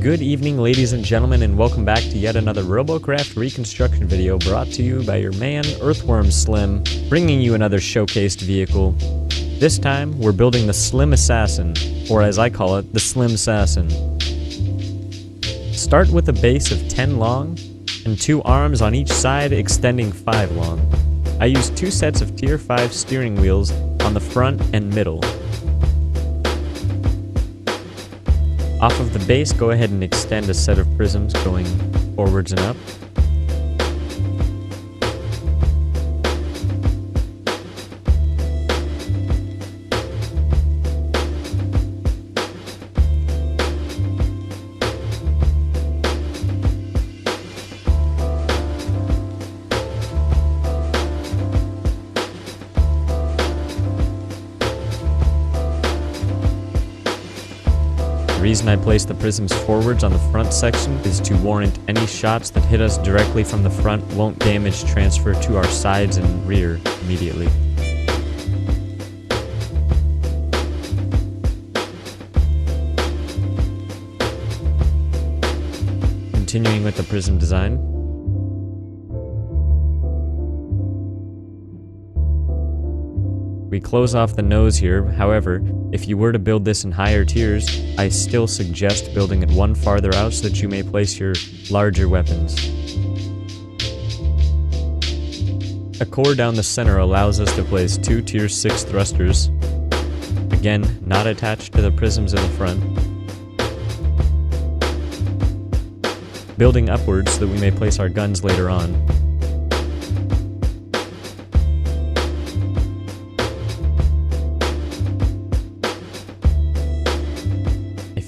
Good evening, ladies and gentlemen, and welcome back to yet another Robocraft Reconstruction video brought to you by your man, Earthworm Slim, bringing you another showcased vehicle. This time, we're building the Slim Assassin, or as I call it, the Slim Sassin. Start with a base of 10 long, and 2 arms on each side extending 5 long. I used 2 sets of Tier 5 steering wheels on the front and middle. Off of the base, go ahead and extend a set of prisms going forwards and up. The reason I place the prisms forwards on the front section is to warrant any shots that hit us directly from the front won't damage transfer to our sides and rear immediately. Continuing with the prism design. We close off the nose here. However, if you were to build this in higher tiers, I still suggest building it one farther out so that you may place your larger weapons. A core down the center allows us to place 2 Tier 6 thrusters, again, not attached to the prisms in the front. Building upwards so that we may place our guns later on.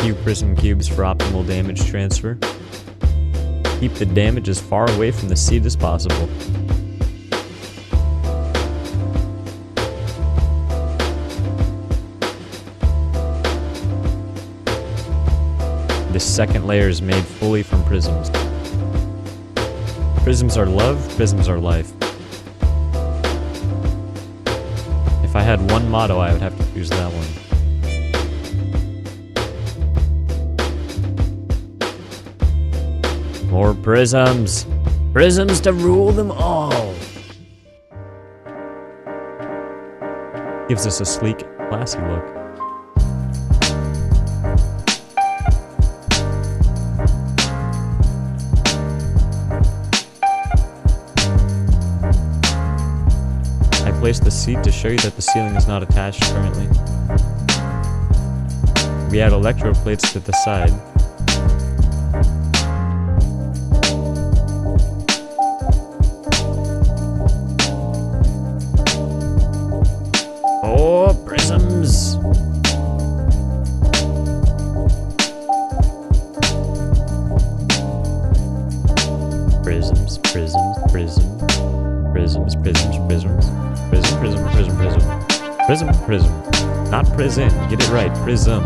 Few prism cubes for optimal damage transfer. Keep the damage as far away from the seat as possible. This second layer is made fully from prisms. Prisms are love, prisms are life. If I had one motto, I would have to choose that one. More prisms! Prisms to rule them all! Gives us a sleek, classy look. I placed the seat to show you that the ceiling is not attached currently. We add electroplates to the side. Oh, prisms! Prisms, prisms, prism. Prisms, prisms, prisms. Prism, prism, prism, prism. Prism, prism. Not prison. Get it right. Prism.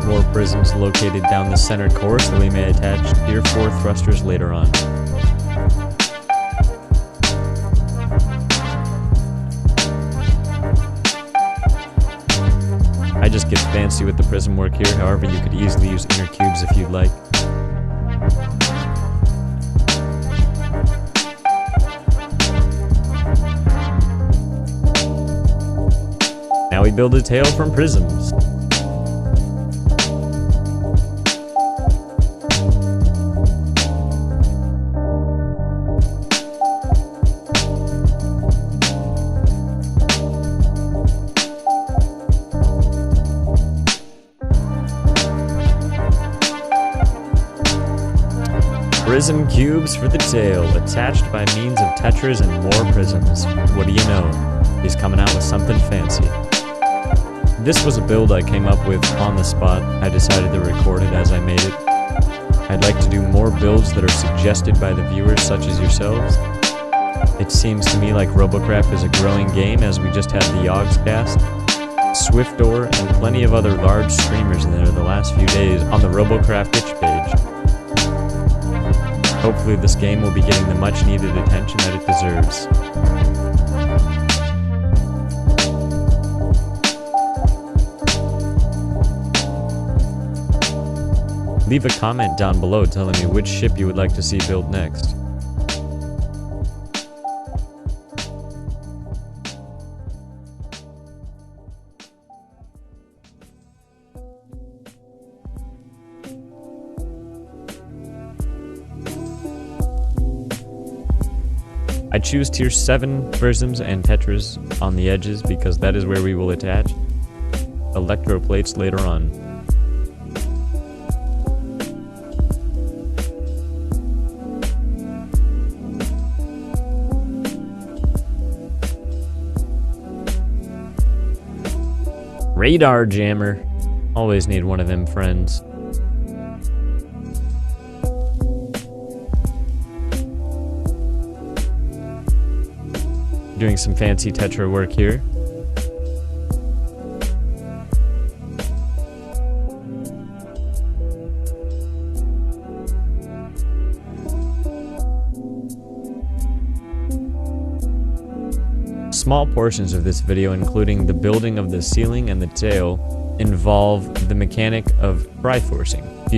More prisms located down the center core so we may attach Tier 4 thrusters later on. I just get fancy with the prism work here, however you could easily use inner cubes if you'd like. Now we build a tail from prisms. Prism cubes for the tail, attached by means of tetras and more prisms. What do you know? He's coming out with something fancy. This was a build I came up with on the spot. I decided to record it as I made it. I'd like to do more builds that are suggested by the viewers, such as yourselves. It seems to me like Robocraft is a growing game, as we just had the Yogscast, Swiftdoor, and plenty of other large streamers in there the last few days on the Robocraft itch page. Hopefully this game will be getting the much needed attention that it deserves. Leave a comment down below telling me which ship you would like to see built next. I choose tier 7 prisms and tetras on the edges because that is where we will attach electroplates later on. Radar jammer. Always need one of them, friends. Doing some fancy tetra work here. Small portions of this video, including the building of the ceiling and the tail, involve the mechanic of triforcing. If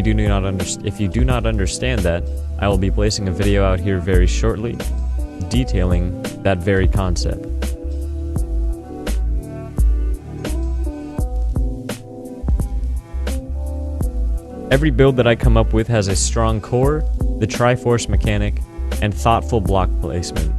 you do not understand that, I will be placing a video out here very shortly detailing that very concept. Every build that I come up with has a strong core, the Triforce mechanic, and thoughtful block placement.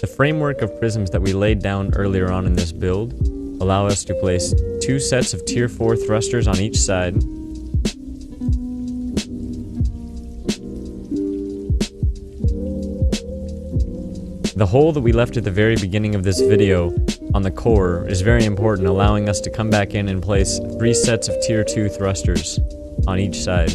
The framework of prisms that we laid down earlier on in this build allow us to place 2 sets of tier 4 thrusters on each side. The hole that we left at the very beginning of this video on the core is very important, allowing us to come back in and place 3 sets of tier 2 thrusters on each side.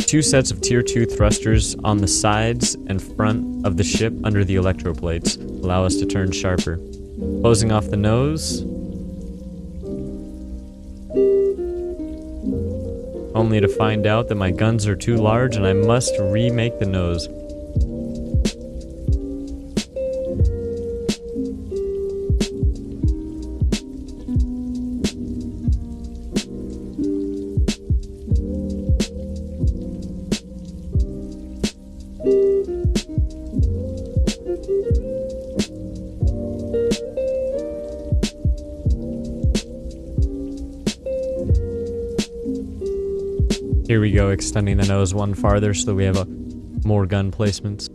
Two sets of tier 2 thrusters on the sides and front of the ship under the electroplates allow us to turn sharper. Closing off the nose, only to find out that my guns are too large and I must remake the nose. Here we go, extending the nose one farther so that we have more gun placements.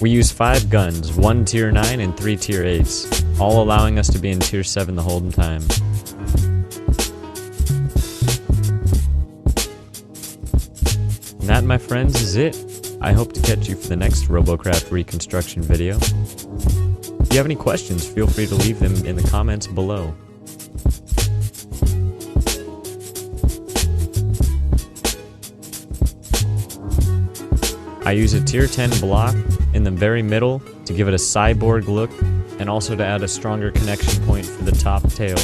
We use 5 guns, 1 tier 9 and 3 tier 8s, all allowing us to be in tier 7 the whole time. And that, my friends, is it. I hope to catch you for the next Robocraft Reconstruction video. If you have any questions, feel free to leave them in the comments below. I use a tier 10 block in the very middle to give it a cyborg look and also to add a stronger connection point for the top tail.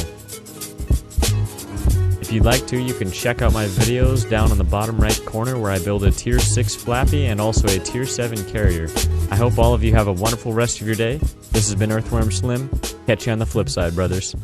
If you'd like to, you can check out my videos down on the bottom right corner where I build a tier 6 flappy and also a tier 7 carrier. I hope all of you have a wonderful rest of your day. This has been Earthworm Slim. Catch you on the flip side, brothers.